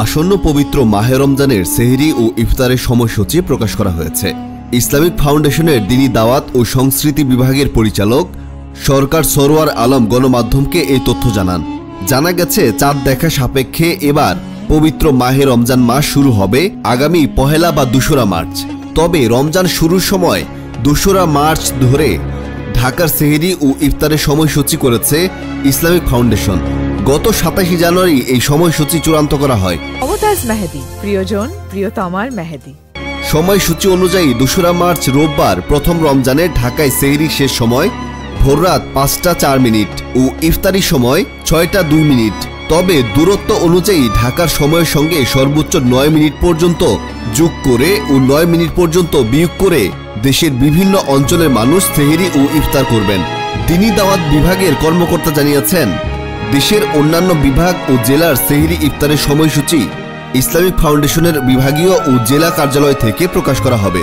আসন্ন পবিত্র মাহে রমজানের সেহরি ও ইফতারের সময়সূচি প্রকাশ করা হয়েছে। ইসলামিক ফাউন্ডেশনের দ্বীনি দাওয়াত ও সংস্কৃতি বিভাগের পরিচালক সরকার সরওয়ার আলম গণমাধ্যমকে এই তথ্য জানান। জানা গেছে, চাঁদ দেখা সাপেক্ষে এবার পবিত্র মাহে রমজান মাস শুরু হবে আগামী 1 বা 2 মার্চ। তবে রমজান শুরুর সময় 2 মার্চ ধরে ঢাকার সেহরি ও ইফতারের সময়সূচি করেছে ইসলামিক ফাউন্ডেশন। গত 27 জানুয়ারি এই সময়সূচি চূড়ান্ত করা হয়। মমতাজ মেহেদি, প্রিয়জন প্রিয়তমার মেহেদি। সময়সূচি অনুযায়ী 2 মার্চ রোববার প্রথম রমজানে ঢাকায় সেহরি শেষ সময় ভোররাত 5টা 4 মিনিট ও ইফতারি সময় 6টা 2 মিনিট। তবে দূরত্ব অনুযায়ী ঢাকার সময়ের সঙ্গে সর্বোচ্চ 9 মিনিট পর্যন্ত যোগ করে ও 9 মিনিট পর্যন্ত বিয়োগ করে দেশের বিভিন্ন অঞ্চলের মানুষ সেহরি ও ইফতার করবেন। দ্বীনি দাওয়াত বিভাগের কর্মকর্তা জানিয়েছেন, দেশের অন্যান্য বিভাগ ও জেলার সেহরি ইফতারের সময়সূচি ইসলামিক ফাউন্ডেশনের বিভাগীয় ও জেলা কার্যালয় থেকে প্রকাশ করা হবে।